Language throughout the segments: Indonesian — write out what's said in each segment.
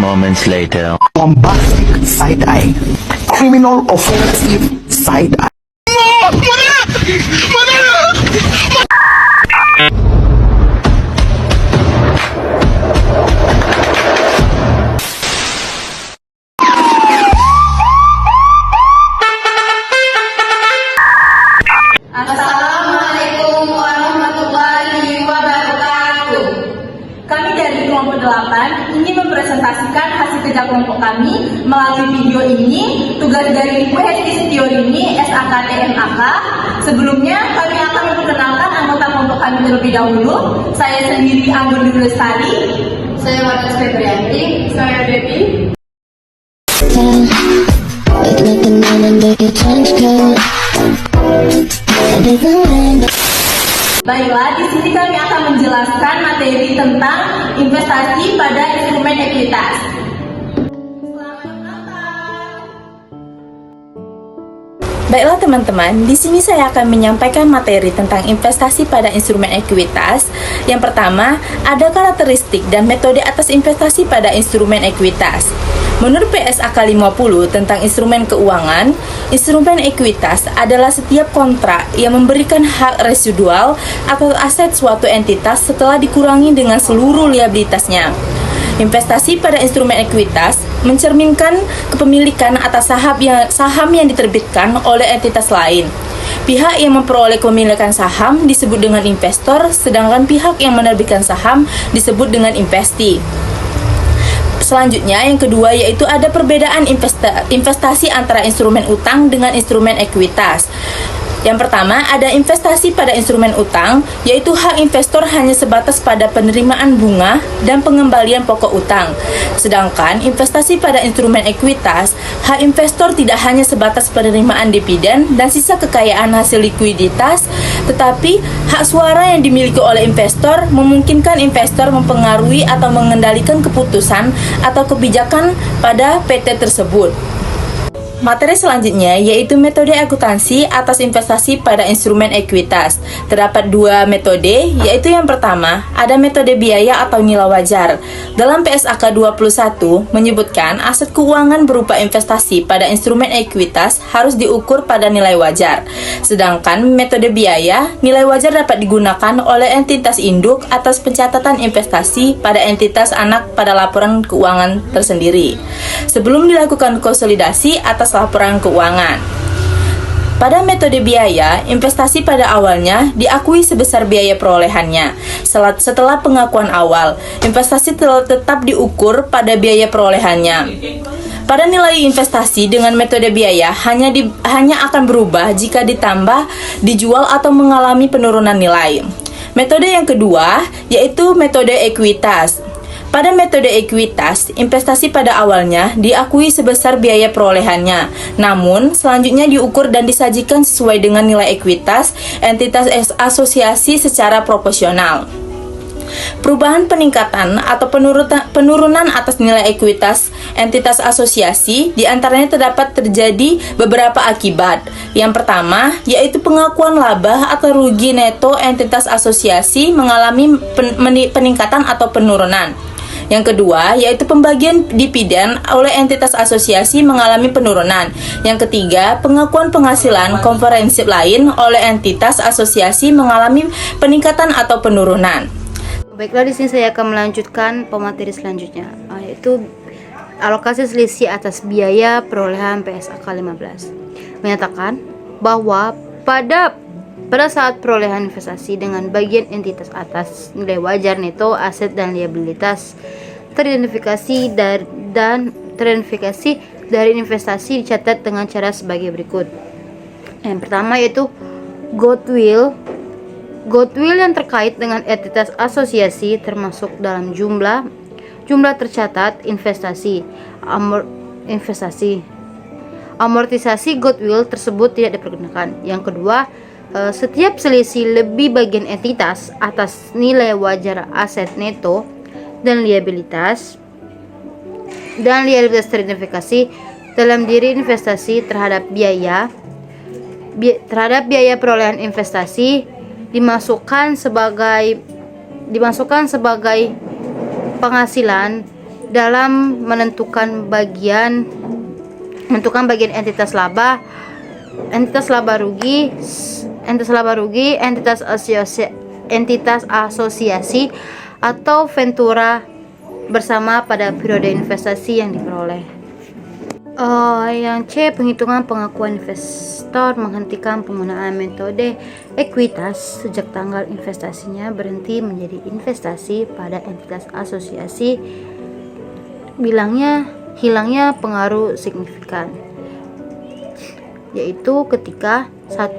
moments later. Bombastic side-eye. Criminal offensive side-eye. Assalamualaikum warahmatullahi wabarakatuh. Kami dari kelompok 8 ingin mempresentasikan hasil kerja kelompok kami melalui video ini. Tugas dari Bu Hesti Setiorini, SAKT MAK. Sebelumnya kami akan memperkenalkan anggota kelompok kami terlebih dahulu. Saya sendiri Anggun Dwi Lestari. Saya Markus Febrianti. Saya Debbie. Baiklah, di sini kami akan menjelaskan materi tentang investasi pada instrumen ekuitas. Baiklah teman-teman, di sini saya akan menyampaikan materi tentang investasi pada instrumen ekuitas. Yang pertama, ada karakteristik dan metode atas investasi pada instrumen ekuitas. Menurut PSAK 50 tentang instrumen keuangan, instrumen ekuitas adalah setiap kontrak yang memberikan hak residual atau aset suatu entitas setelah dikurangi dengan seluruh liabilitasnya. Investasi pada instrumen ekuitas mencerminkan kepemilikan atas saham yang diterbitkan oleh entitas lain. Pihak yang memperoleh kepemilikan saham disebut dengan investor, sedangkan pihak yang menerbitkan saham disebut dengan investee. Selanjutnya, yang kedua yaitu ada perbedaan investasi antara instrumen utang dengan instrumen ekuitas. Yang pertama, ada investasi pada instrumen utang, yaitu hak investor hanya sebatas pada penerimaan bunga dan pengembalian pokok utang. Sedangkan investasi pada instrumen ekuitas, hak investor tidak hanya sebatas penerimaan dividen dan sisa kekayaan hasil likuiditas, tetapi hak suara yang dimiliki oleh investor memungkinkan investor mempengaruhi atau mengendalikan keputusan atau kebijakan pada PT tersebut. Materi selanjutnya yaitu metode akuntansi atas investasi pada instrumen ekuitas. Terdapat dua metode, yaitu yang pertama, ada metode biaya atau nilai wajar. Dalam PSAK 21 menyebutkan aset keuangan berupa investasi pada instrumen ekuitas harus diukur pada nilai wajar. Sedangkan metode biaya, nilai wajar dapat digunakan oleh entitas induk atas pencatatan investasi pada entitas anak pada laporan keuangan tersendiri, sebelum dilakukan konsolidasi atas laporan keuangan. Pada metode biaya, investasi pada awalnya diakui sebesar biaya perolehannya. Setelah pengakuan awal, investasi tetap diukur pada biaya perolehannya. Pada nilai investasi dengan metode biaya hanya akan berubah jika ditambah, dijual atau mengalami penurunan nilai. Metode yang kedua yaitu metode ekuitas. Pada metode ekuitas, investasi pada awalnya diakui sebesar biaya perolehannya, namun selanjutnya diukur dan disajikan sesuai dengan nilai ekuitas entitas asosiasi secara proporsional. Perubahan peningkatan atau penurunan atas nilai ekuitas entitas asosiasi diantaranya terjadi beberapa akibat. Yang pertama yaitu pengakuan laba atau rugi neto entitas asosiasi mengalami peningkatan atau penurunan. Yang kedua yaitu pembagian dividen oleh entitas asosiasi mengalami penurunan. Yang ketiga, pengakuan penghasilan komprehensif lain oleh entitas asosiasi mengalami peningkatan atau penurunan. Baiklah, di sini saya akan melanjutkan pemateri selanjutnya, yaitu alokasi selisih atas biaya perolehan PSAK 15. Menyatakan bahwa pada saat perolehan investasi dengan bagian entitas atas nilai wajar neto, aset dan liabilitas teridentifikasi dari investasi dicatat dengan cara sebagai berikut. Yang pertama yaitu goodwill yang terkait dengan entitas asosiasi termasuk dalam jumlah tercatat investasi. Amortisasi goodwill tersebut tidak dipergunakan. Yang kedua, setiap selisih lebih bagian entitas atas nilai wajar aset neto dan liabilitas teridentifikasi dalam diri investasi terhadap biaya perolehan investasi dimasukkan sebagai penghasilan dalam menentukan bagian entitas laba rugi, entitas asosiasi atau ventura bersama pada periode investasi yang diperoleh. Yang C, penghitungan pengakuan investor menghentikan penggunaan metode ekuitas sejak tanggal investasinya berhenti menjadi investasi pada entitas asosiasi, hilangnya pengaruh signifikan, yaitu ketika 1.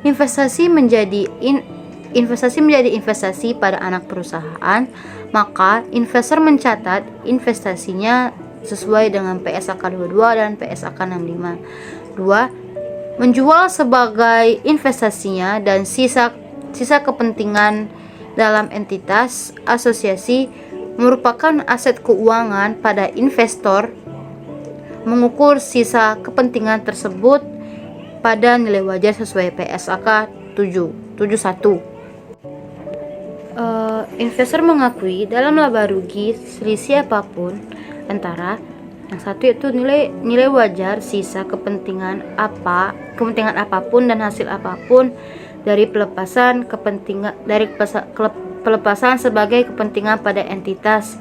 Investasi menjadi investasi pada anak perusahaan, maka investor mencatat investasinya sesuai dengan PSAK 22 dan PSAK 65. 2. Menjual sebagai investasinya dan sisa kepentingan dalam entitas asosiasi merupakan aset keuangan pada investor, mengukur sisa kepentingan tersebut pada nilai wajar sesuai PSAK 71. Investor mengakui dalam laba rugi selisih apapun antara yang satu yaitu nilai wajar sisa kepentingan apapun dan hasil apapun dari pelepasan sebagai kepentingan pada entitas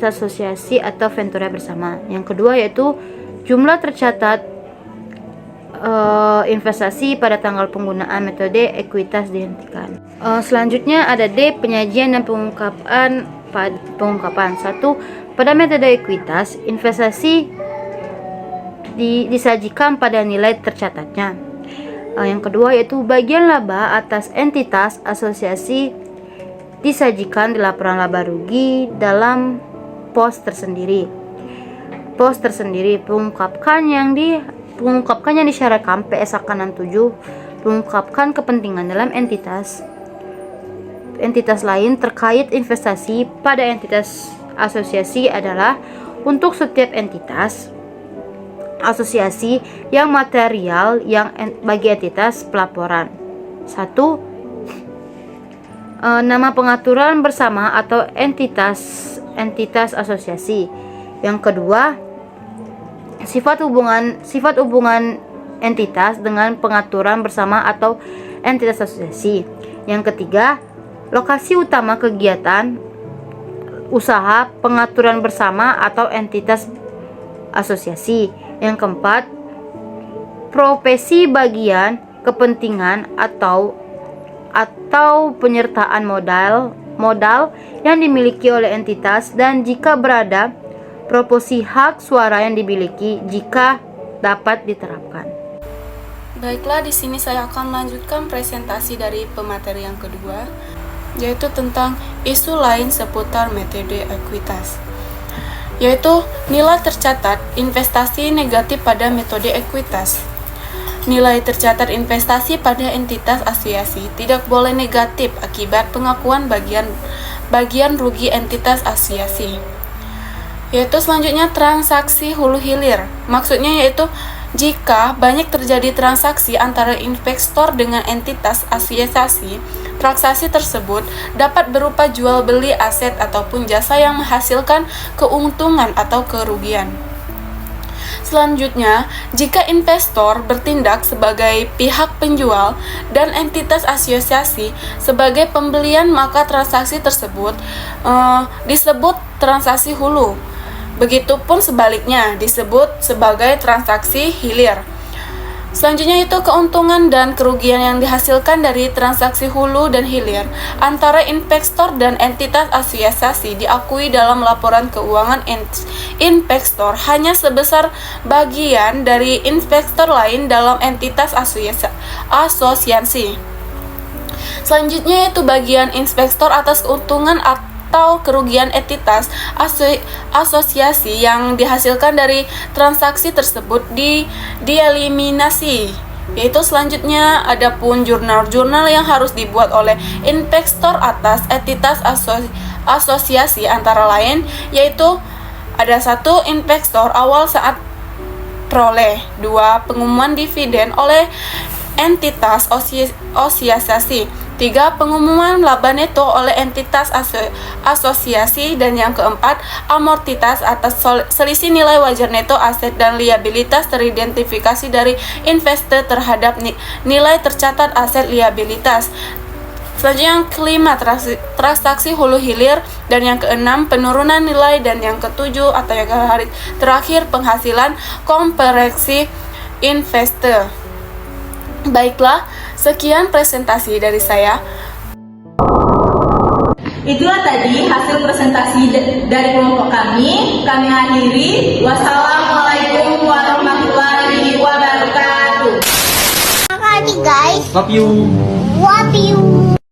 asosiasi atau ventura bersama. Yang kedua yaitu jumlah tercatat investasi pada tanggal penggunaan metode ekuitas dihentikan. Selanjutnya ada D, penyajian dan pengungkapan. 1. Pada metode ekuitas, investasi disajikan pada nilai tercatatnya. Yang kedua yaitu bagian laba atas entitas asosiasi disajikan di laporan laba rugi dalam pos tersendiri. Pengungkapkannya disyaratkan PSAK 67, mengungkapkan kepentingan dalam entitas lain terkait investasi pada entitas asosiasi adalah untuk setiap entitas asosiasi yang material yang bagi entitas pelaporan. 1. Nama pengaturan bersama atau entitas asosiasi. Yang kedua, sifat hubungan entitas dengan pengaturan bersama atau entitas asosiasi. Yang ketiga, lokasi utama kegiatan usaha pengaturan bersama atau entitas asosiasi. Yang keempat, profesi bagian kepentingan atau penyertaan modal yang dimiliki oleh entitas, dan jika berada proporsi hak suara yang dimiliki jika dapat diterapkan. Baiklah, di sini saya akan melanjutkan presentasi dari pemateri yang kedua, yaitu tentang isu lain seputar metode ekuitas, yaitu nilai tercatat investasi negatif pada metode ekuitas. Nilai tercatat investasi pada entitas asosiasi tidak boleh negatif akibat pengakuan bagian rugi entitas asosiasi. Yaitu selanjutnya transaksi hulu hilir. Maksudnya yaitu jika banyak terjadi transaksi antara investor dengan entitas asosiasi, transaksi tersebut dapat berupa jual beli aset ataupun jasa yang menghasilkan keuntungan atau kerugian. Selanjutnya, jika investor bertindak sebagai pihak penjual dan entitas asosiasi sebagai pembelian, maka transaksi tersebut disebut transaksi hulu. Begitupun sebaliknya disebut sebagai transaksi hilir. Selanjutnya itu keuntungan dan kerugian yang dihasilkan dari transaksi hulu dan hilir antara investor dan entitas asosiasi diakui dalam laporan keuangan investor hanya sebesar bagian dari investor lain dalam entitas asosiasi. Selanjutnya itu bagian investor atas keuntungan atau kerugian entitas asosiasi yang dihasilkan dari transaksi tersebut dieliminasi. Yaitu selanjutnya adapun jurnal-jurnal yang harus dibuat oleh investor atas entitas asosiasi antara lain yaitu ada 1. Investor awal saat peroleh, 2. Pengumuman dividen oleh entitas asosiasi, 3. Pengumuman laba neto oleh entitas asosiasi. Dan yang keempat, amortitas atas selisih nilai wajar neto aset dan liabilitas teridentifikasi dari investor terhadap nilai tercatat aset liabilitas. Selanjutnya yang kelima, transaksi hulu hilir. Dan yang keenam, penurunan nilai. Dan yang ketujuh atau yang terakhir, penghasilan komprehensi investor. Baiklah, sekian presentasi dari saya. Itulah tadi hasil presentasi dari kelompok kami. Kami akhiri. Wassalamualaikum warahmatullahi wabarakatuh. Makasih guys. Love you. Love you.